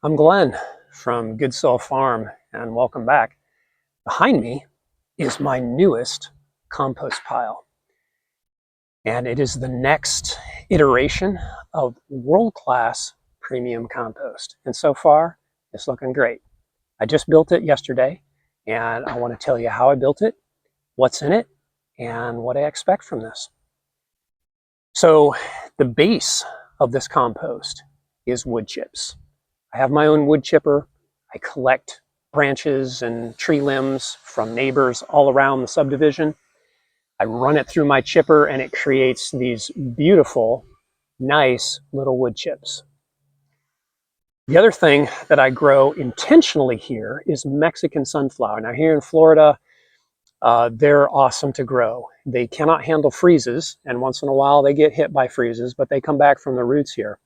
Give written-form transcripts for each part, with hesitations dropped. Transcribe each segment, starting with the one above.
I'm Glenn from Good Soil Farm, and welcome back. Behind me is my newest compost pile, and it is the next iteration of world-class premium compost. And so far, it's looking great. I just built it yesterday, and I want to tell you how I built it, what's in it, and what I expect from this. So the base of this compost is wood chips. I have my own wood chipper. I collect branches and tree limbs from neighbors all around the subdivision. I run it through my chipper and it creates these beautiful, nice little wood chips. The other thing that I grow intentionally here is Mexican sunflower. Now here in Florida, they're awesome to grow. They cannot handle freezes, and once in a while they get hit by freezes, but they come back from the roots here.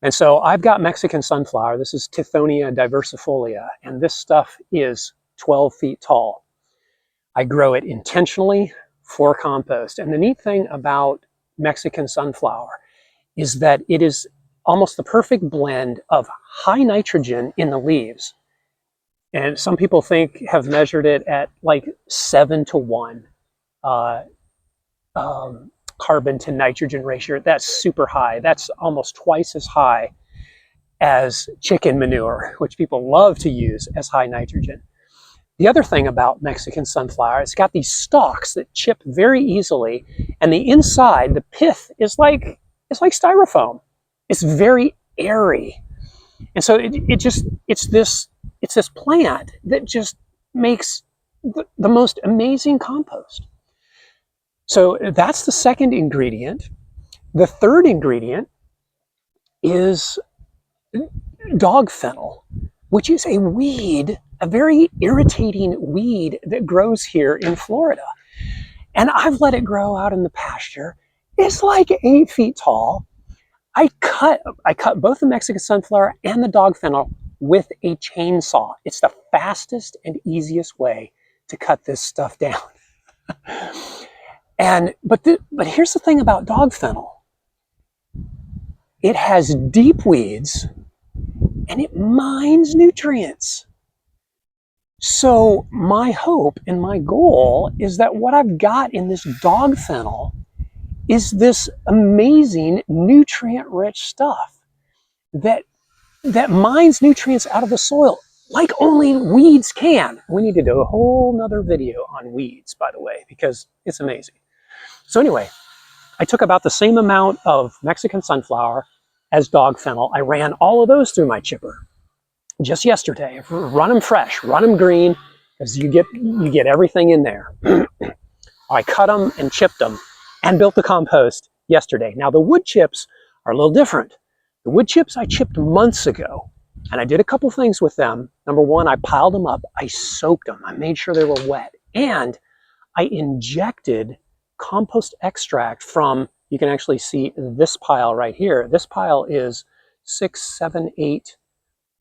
And so I've got Mexican sunflower. This is Tithonia diversifolia, and this stuff is 12 feet tall. I grow it intentionally for compost. And the neat thing about Mexican sunflower is that it is almost the perfect blend of high nitrogen in the leaves. And some people have measured it at like 7-to-1 carbon to nitrogen ratio. That's super high. That's almost twice as high as chicken manure, which people love to use as high nitrogen. The other thing about Mexican sunflower, it's got these stalks that chip very easily, and the inside, the pith, is like styrofoam. It's very airy, and so it's this plant that just makes the most amazing compost. So that's the second ingredient. The third ingredient is dog fennel, which is a weed, a very irritating weed that grows here in Florida. And I've let it grow out in the pasture. It's like 8 feet tall. I cut both the Mexican sunflower and the dog fennel with a chainsaw. It's the fastest and easiest way to cut this stuff down. But here's the thing about dog fennel. It has deep weeds and it mines nutrients. So my hope and my goal is that what I've got in this dog fennel is this amazing nutrient-rich stuff that mines nutrients out of the soil like only weeds can. We need to do a whole nother video on weeds, by the way, because it's amazing. So anyway, I took about the same amount of Mexican sunflower as dog fennel. I ran all of those through my chipper just yesterday. Run them fresh, run them green, because you get everything in there. I cut them and chipped them and built the compost yesterday. Now the wood chips are a little different. The wood chips I chipped months ago, and I did a couple things with them. Number one, I piled them up, I soaked them, I made sure they were wet, and I injected compost extract from, you can actually see this pile right here. This pile is 6, 7, 8,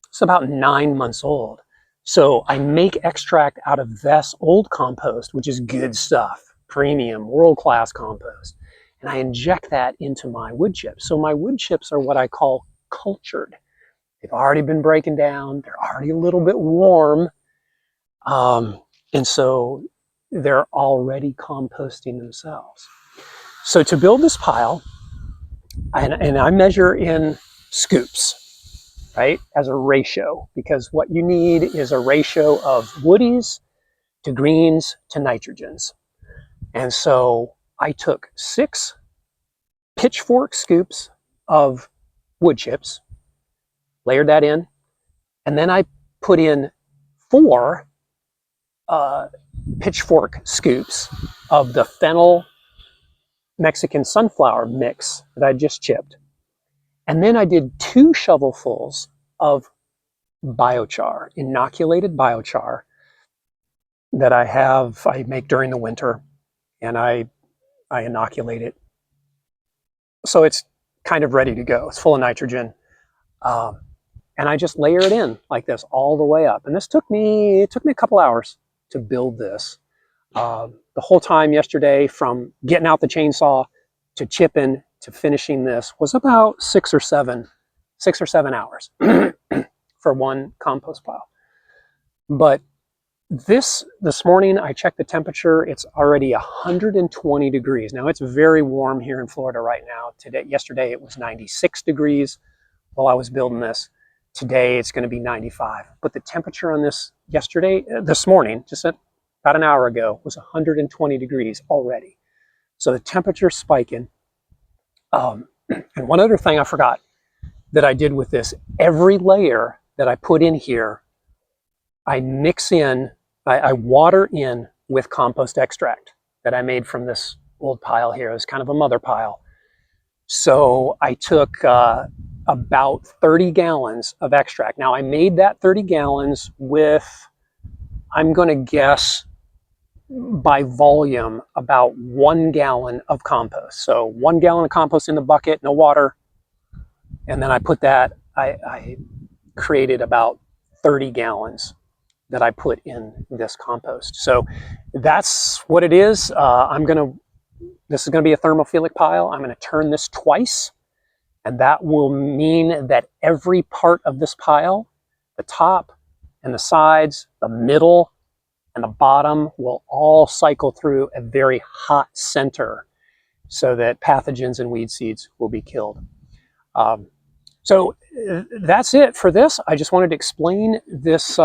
it's about 9 months old. So I make extract out of this old compost, which is good stuff, premium, world-class compost. And I inject that into my wood chips. So my wood chips are what I call cultured. They've already been breaking down. They're already a little bit warm. And so they're already composting themselves. So to build this pile, and I measure in scoops, right, as a ratio, because what you need is a ratio of woodies to greens to nitrogens. And so I took 6 pitchfork scoops of wood chips, layered that in, and then I put in 4 pitchfork scoops of the Fennel Mexican sunflower mix that I just chipped. And then I did 2 shovelfuls of biochar, inoculated biochar, that I make during the winter, and I inoculate it. So it's kind of ready to go. It's full of nitrogen. And I just layer it in like this all the way up. And it took me a couple hours to build this. The whole time yesterday, from getting out the chainsaw to chipping to finishing this, was about 6 or 7 hours for one compost pile. But this morning I checked the temperature. It's already 120 degrees. Now it's very warm here in Florida right now. Yesterday it was 96 degrees while I was building this. Today it's going to be 95. But the temperature on this this morning, just about an hour ago, was 120 degrees already. So the temperature's spiking. And one other thing I forgot that I did with this, every layer that I put in here, I water in with compost extract that I made from this old pile here. It was kind of a mother pile. So I took about 30 gallons of extract. Now I made that 30 gallons with, I'm going to guess by volume, about 1 gallon of compost. So 1 gallon of compost in the bucket, no water. And then I put that, I created about 30 gallons that I put in this compost. So that's what it is. This is going to be a thermophilic pile. I'm going to turn this twice, and that will mean that every part of this pile, the top and the sides, the middle and the bottom, will all cycle through a very hot center so that pathogens and weed seeds will be killed. So that's it for this. I just wanted to explain this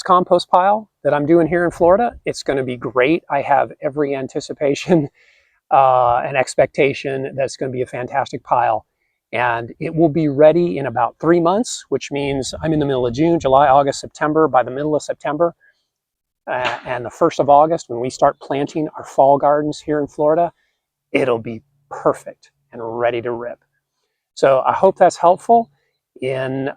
compost pile that I'm doing here in Florida. It's going to be great. I have every anticipation and expectation that it's going to be a fantastic pile. And it will be ready in about 3 months, which means I'm in the middle of June, July, August, September. By the middle of September and the 1st of August, when we start planting our fall gardens here in Florida, it'll be perfect and ready to rip. So I hope that's helpful in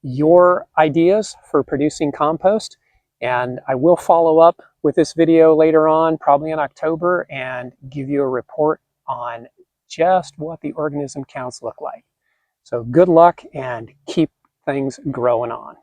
your ideas for producing compost. And I will follow up with this video later on, probably in October, and give you a report on just what the organism counts look like. So good luck and keep things growing on.